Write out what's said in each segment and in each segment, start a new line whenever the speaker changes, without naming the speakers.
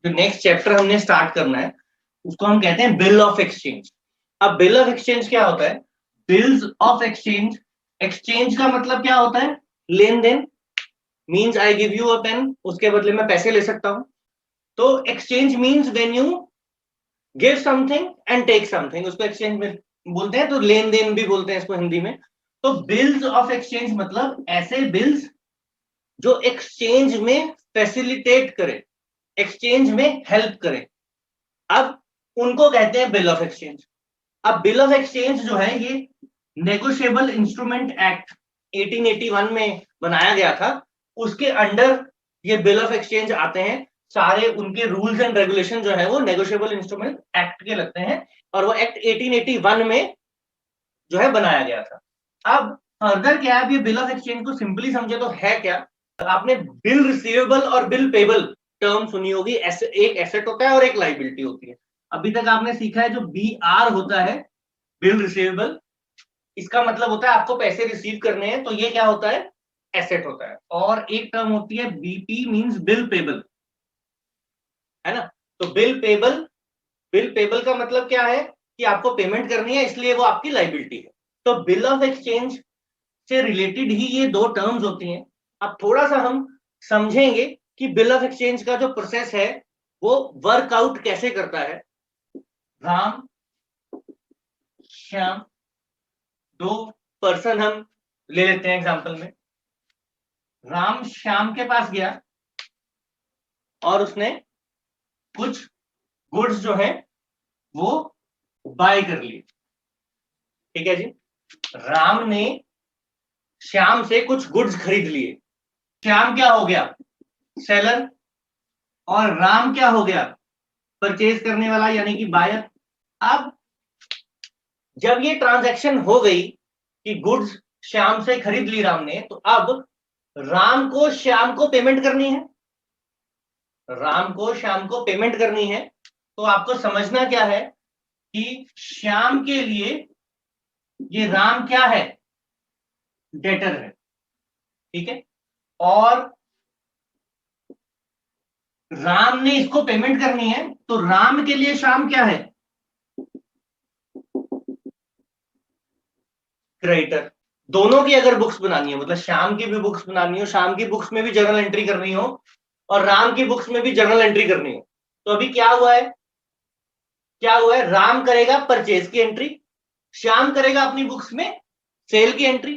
जो next chapter हमने start करना है उसको हम कहते हैं बिल ऑफ एक्सचेंज। अब बिल ऑफ एक्सचेंज क्या होता है? बिल्स ऑफ एक्सचेंज, एक्सचेंज का मतलब क्या होता है? लेन देन। Means I give you a pen, उसके बदले में पैसे ले सकता हूं। तो exchange means when you give something and take something, उसको एक्सचेंज में बोलते हैं। तो लेन देन भी बोलते हैं इसको हिंदी में। तो बिल्स ऑफ एक्सचेंज मतलब ऐसे बिल्स जो एक्सचेंज में फैसिलिटेट करे, एक्सचेंज में हेल्प करे, अब उनको कहते हैं बिल ऑफ एक्सचेंज। अब बिल ऑफ एक्सचेंज जो है ये नेगोशिएबल इंस्ट्रूमेंट एक्ट 1881 में बनाया गया था, उसके अंडर ये बिल ऑफ एक्सचेंज आते हैं। सारे उनके रूल्स एंड रेगुलेशन जो है वो नेगोशिएबल इंस्ट्रूमेंट एक्ट के लगते हैं, और वो एक्ट 1881 में जो है बनाया गया था। अब फर्दर क्या है, अब ये बिल ऑफ एक्सचेंज को सिंपली समझे तो है क्या? आपने बिल रिसीवेबल और बिल पेबल टर्म सुनी होगी। एक एसेट होता है और एक लाइबिलिटी होती है। अभी तक आपने सीखा है जो बी आर होता है, बिल रिसीवेबल, इसका मतलब होता है आपको पैसे रिसीव करने हैं, तो ये क्या होता है? एसेट होता है। और एक टर्म होती है बीपी, मींस बिल पेबल, है ना? तो बिल पेबल, बिल पेबल का मतलब क्या है कि आपको पेमेंट करनी है, इसलिए वो आपकी लाइबिलिटी है। तो बिल ऑफ एक्सचेंज से रिलेटेड ही ये दो टर्म्स होती हैं। अब थोड़ा सा हम समझेंगे कि बिल ऑफ एक्सचेंज का जो प्रोसेस है वो वर्कआउट कैसे करता है। राम श्याम, दो पर्सन हम ले लेते हैं एग्जांपल में। राम श्याम के पास गया और उसने कुछ गुड्स जो है वो बाय कर लिए। ठीक है जी। राम ने श्याम से कुछ गुड्स खरीद लिए। श्याम क्या हो गया? सेलर। और राम क्या हो गया? परचेज करने वाला, यानी कि बायर। अब जब ये ट्रांजैक्शन हो गई कि गुड्स श्याम से खरीद ली राम ने, तो अब राम को श्याम को पेमेंट करनी है। राम को श्याम को पेमेंट करनी है। तो आपको समझना क्या है कि श्याम के लिए ये राम क्या है? डेटर है। ठीक है। और राम ने इसको पेमेंट करनी है, तो राम के लिए श्याम क्या है? क्रेडिटर। दोनों की अगर बुक्स बनानी है, मतलब श्याम की भी बुक्स बनानी हो, श्याम की बुक्स में भी जर्नल एंट्री करनी हो, और राम की बुक्स में भी जर्नल एंट्री करनी हो, तो अभी क्या हुआ है? क्या हुआ है? राम करेगा परचेज की एंट्री, श्याम करेगा अपनी बुक्स में सेल की एंट्री।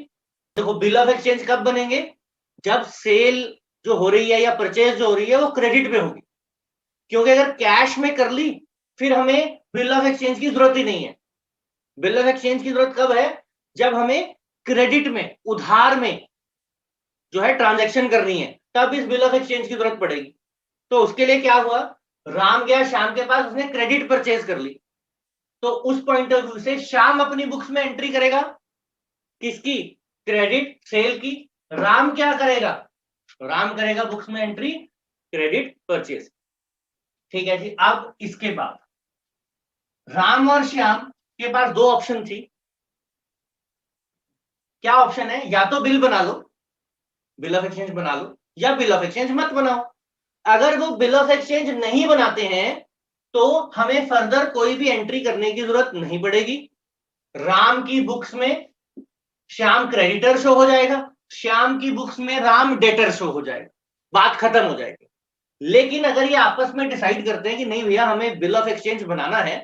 देखो बिल ऑफ एक्सचेंज कब बनेंगे? जब सेल जो हो रही है या परचेज जो हो रही है वो क्रेडिट पे होगी। क्योंकि अगर कैश में कर ली फिर हमें बिल ऑफ एक्सचेंज की जरूरत ही नहीं है। बिल ऑफ एक्सचेंज की जरूरत कब है? जब हमें क्रेडिट में, उधार में जो है ट्रांजैक्शन करनी है, तब इस बिल ऑफ एक्सचेंज की जरूरत पड़ेगी। तो उसके लिए क्या हुआ? राम गया श्याम के पास, उसने क्रेडिट परचेज कर ली। तो उस पॉइंट ऑफ व्यू से श्याम अपनी बुक्स में एंट्री करेगा किसकी? क्रेडिट सेल की। राम क्या करेगा? राम करेगा बुक्स में एंट्री क्रेडिट परचेज। ठीक है जी। अब इसके बाद राम और श्याम के पास दो ऑप्शन थी। क्या ऑप्शन है? या तो बिल बना लो, बिल ऑफ एक्सचेंज बना लो, या बिल ऑफ एक्सचेंज मत बनाओ। अगर वो बिल ऑफ एक्सचेंज नहीं बनाते हैं तो हमें फर्दर कोई भी एंट्री करने की जरूरत नहीं पड़ेगी। राम की बुक्स में श्याम क्रेडिटर शो हो जाएगा, श्याम की बुक्स में राम डेटर शो हो जाएगा, बात खत्म हो जाएगी। लेकिन अगर ये आपस में डिसाइड करते हैं कि नहीं भैया हमें बिल ऑफ एक्सचेंज बनाना है,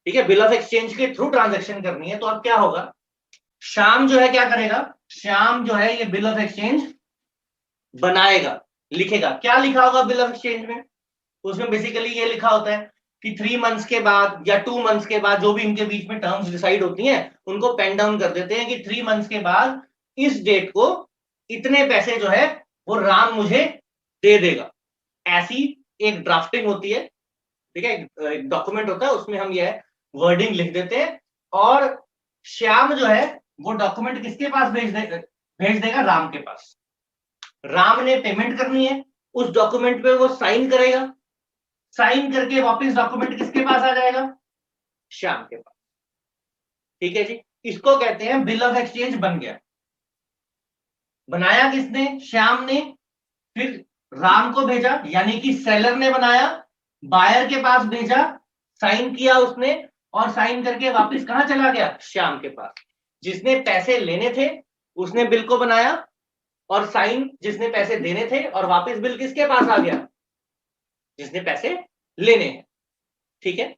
ठीक है, बिल ऑफ एक्सचेंज के थ्रू ट्रांजैक्शन करनी है, तो अब क्या होगा? श्याम जो है क्या करेगा? श्याम जो है ये बिल ऑफ एक्सचेंज बनाएगा, लिखेगा। क्या लिखा होगा बिल ऑफ एक्सचेंज में? उसमें बेसिकली ये लिखा होता है कि 3 मंथ्स के बाद या 2 मंथ्स के बाद, जो भी इनके बीच में टर्म्स डिसाइड होती हैं, उनको पेन डाउन कर देते हैं कि 3 मंथ्स के बाद इस डेट को इतने पैसे जो है वो राम मुझे दे देगा। ऐसी एक ड्राफ्टिंग होती है। ठीक है, एक डॉक्यूमेंट होता है, उसमें हम ये वर्डिंग लिख देते हैं, और श्याम जो है वो डॉक्यूमेंट किसके पास भेज देगा? राम के पास। राम ने पेमेंट करनी है, उस डॉक्यूमेंट पे वो साइन करेगा, साइन करके वापस डॉक्यूमेंट किसके पास आ जाएगा? श्याम के पास। ठीक है जी। इसको कहते हैं बिल ऑफ एक्सचेंज बन गया। बनाया किसने? श्याम ने। फिर राम को भेजा, यानी कि सेलर ने बनाया, बायर के पास भेजा, साइन किया उसने, और साइन करके वापस कहां चला गया? श्याम के पास। जिसने पैसे लेने थे उसने बिल को बनाया, और साइन जिसने पैसे देने थे, और वापस बिल किसके पास आ गया? जिसने पैसे लेने हैं। ठीक है,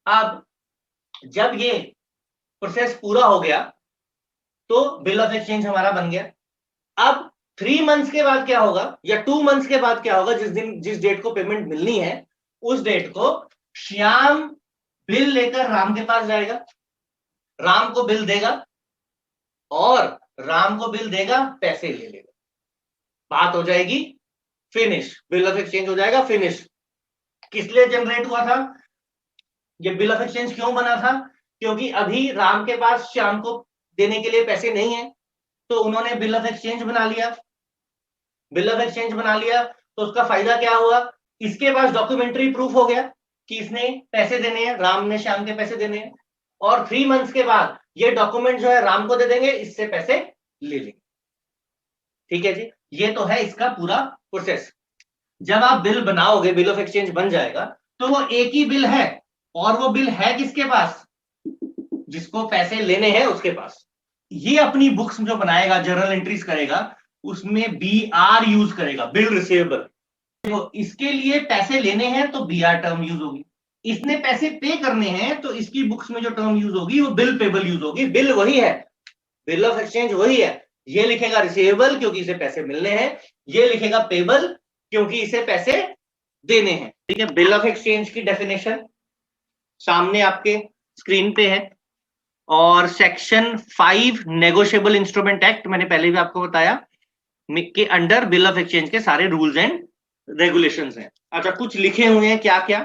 अब जब ये प्रोसेस पूरा हो गया तो बिल ऑफ एक्सचेंज हमारा बन गया। अब 3 मंथ्स के बाद क्या होगा, या 2 मंथ्स के बाद क्या होगा? जिस डेट को पेमेंट मिलनी है उस डेट को श्याम बिल लेकर राम के पास जाएगा, राम को बिल देगा, और राम को बिल देगा, पैसे ले लेगा, बात हो जाएगी फिनिश, बिल ऑफ एक्सचेंज हो जाएगा फिनिश। किस लिए जनरेट हुआ था ये बिल ऑफ एक्सचेंज? क्यों बना था? क्योंकि अभी राम के पास श्याम को देने के लिए पैसे नहीं है, तो उन्होंने बिल ऑफ एक्सचेंज बना लिया। बिल ऑफ एक्सचेंज बना लिया तो उसका फायदा क्या हुआ? इसके पास डॉक्यूमेंट्री प्रूफ हो गया कि इसने पैसे देने हैं, राम ने श्याम के पैसे देने हैं, और 3 मंथ्स के बाद ये डॉक्यूमेंट जो है राम को दे देंगे, इससे पैसे ले लेंगे। ठीक है जी, ये तो है इसका पूरा प्रोसेस। जब आप बिल बनाओगे, बिल ऑफ एक्सचेंज बन जाएगा, तो वो एक ही बिल है, और वो बिल है किसके पास? जिसको पैसे लेने हैं उसके पास। ये अपनी बुक्स जो बनाएगा, जर्नल एंट्रीज करेगा, उसमें BR यूज करेगा, बिल रिसीवेबल। तो इसके लिए पैसे लेने हैं तो BR टर्म यूज होगी, इसने पैसे पे करने हैं तो इसकी बुक्स में जो टर्म यूज होगी वो बिल पेबल यूज होगी। बिल वही है, बिल ऑफ एक्सचेंज वही है। ये लिखेगा रिसीवेबल क्योंकि इसे पैसे मिलने हैं, ये लिखेगा पेबल क्योंकि इसे पैसे देने हैं। ठीक है, बिल ऑफ एक्सचेंज की डेफिनेशन सामने आपके स्क्रीन पे है, और सेक्शन 5 नेगोशिएबल इंस्ट्रूमेंट एक्ट, मैंने पहले भी आपको बताया, के अंडर बिल ऑफ एक्सचेंज के सारे रूल्स एंड रेगुलेशंस हैं। अच्छा, कुछ लिखे हुए हैं क्या क्या?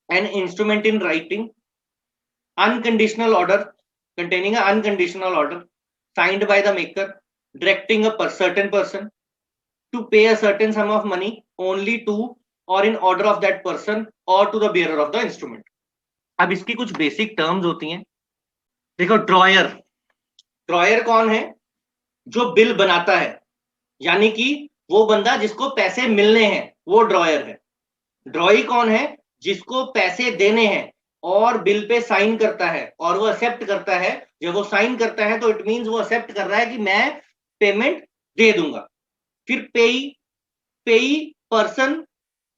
An instrument in writing, unconditional order containing an unconditional order signed by the maker directing a certain person to pay a certain sum of money only to or in order of that person or to the bearer of the instrument। अब इसकी कुछ basic terms होती हैं। देखो, dryer, dryer कौन है? जो bill बनाता है, यानी कि वो बंदा जिसको पैसे मिलने हैं वो ड्रॉयर है। ड्रॉई कौन है? जिसको पैसे देने हैं और बिल पे साइन करता है, और वो एक्सेप्ट करता है। जब वो साइन करता है तो इट मींस वो एक्सेप्ट कर रहा है कि मैं पेमेंट दे दूंगा। फिर payee person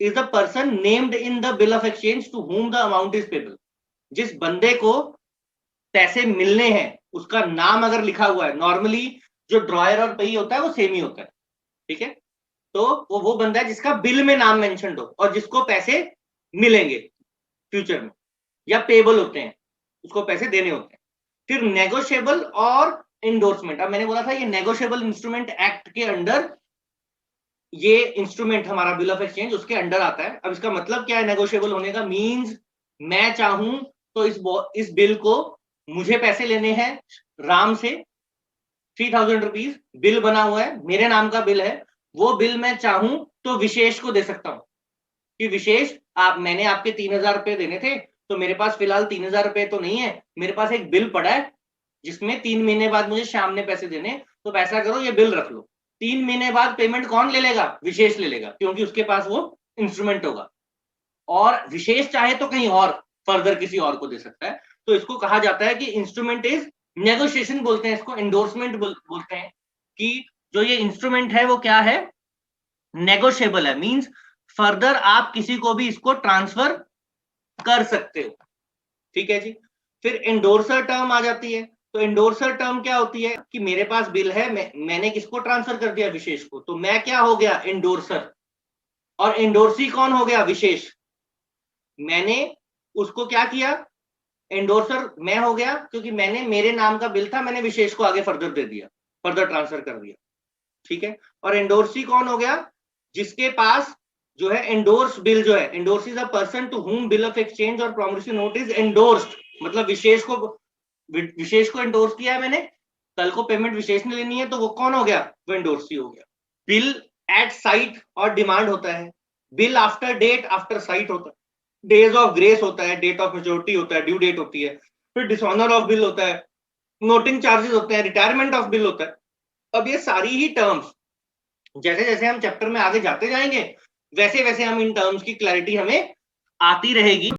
is the person named in the bill of exchange to whom the amount is payable. जिस बंदे को पैसे मिलने हैं उसका नाम अगर लिखा हुआ है, नॉर्मली जो ड्रॉयर और पेई होता है वो सेम ही होता है। ठीक है, तो वो बंदा है जिसका बिल में नाम मेंशन हो और जिसको पैसे मिलेंगे फ्यूचर में, या पेबल होते हैं, उसको पैसे देने होते हैं। फिर नेगोशिएबल और इंडोर्समेंट। अब मैंने बोला था ये नेगोशिएबल इंस्ट्रूमेंट एक्ट के अंडर ये इंस्ट्रूमेंट हमारा बिल ऑफ एक्सचेंज उसके अंडर आता है। अब इसका मतलब क्या है नेगोशिएबल होने का? मींस मैं चाहूं तो इस बिल को, मुझे पैसे लेने हैं राम से 3000 रुपीज, बिल बना हुआ है, मेरे नाम का बिल है, वो बिल मैं चाहूं तो विशेष को दे सकता हूं कि विशेष, मैंने आपके 3000 रुपए देने थे, तो मेरे पास फिलहाल 3000 रुपए तो नहीं है, मेरे पास एक बिल पड़ा है जिसमें 3 महीने बाद मुझे शाम ने पैसे देने, तो ऐसा करो ये बिल रख लो। 3 महीने बाद पेमेंट कौन ले लेगा? विशेष ले लेगा, क्योंकि उसके पास वो इंस्ट्रूमेंट होगा। और विशेष चाहे तो कहीं और फर्दर किसी और को दे सकता है। तो इसको कहा जाता है कि इंस्ट्रूमेंट इज नेगोशिएशन बोलते हैं, इसको एंडोर्समेंट बोलते हैं, कि जो ये इंस्ट्रूमेंट है वो क्या है? नेगोशिएबल है। मींस फर्दर आप किसी को भी इसको ट्रांसफर कर सकते हो। ठीक है जी। फिर एंडोर्सर टर्म आ जाती है। तो एंडोर्सर टर्म क्या होती है कि मेरे पास बिल है, मैंने किसको ट्रांसफर कर दिया? विशेष को, तो मैं क्या हो गया? एंडोर्सर। और एंडोर्सी कौन हो गया? विशेष। मैंने उसको क्या किया? एंडोर्सर मैं हो गया क्योंकि मैंने, मेरे नाम का बिल था, मैंने विशेष को आगे फर्दर दे दिया, फर्दर ट्रांसफर कर दिया। ठीक है। और एंडोर्सी कौन हो गया? जिसके पास जो है एंडोर्स बिल जो है, endorse is a person to whom bill of exchange और प्रॉमिसरी नोट इज एंडोर्स्ड। मतलब विशेष को एंडोर्स किया है मैंने, कल को पेमेंट विशेष ने लेनी है तो वो कौन हो गया? वो एंडोर्सी हो गया। बिल एट साइट और डिमांड होता है, bill after date after sight होता है, डेज ऑफ ग्रेस होता है, डेट ऑफ मेच्योरिटी होता है, ड्यू डेट होती है, फिर डिसऑनर ऑफ बिल होता है, नोटिंग चार्जेस होते हैं, रिटायरमेंट ऑफ बिल होता है। अब ये सारी ही टर्म्स जैसे जैसे हम चैप्टर में आगे जाते जाएंगे वैसे वैसे हम इन टर्म्स की क्लैरिटी हमें आती रहेगी।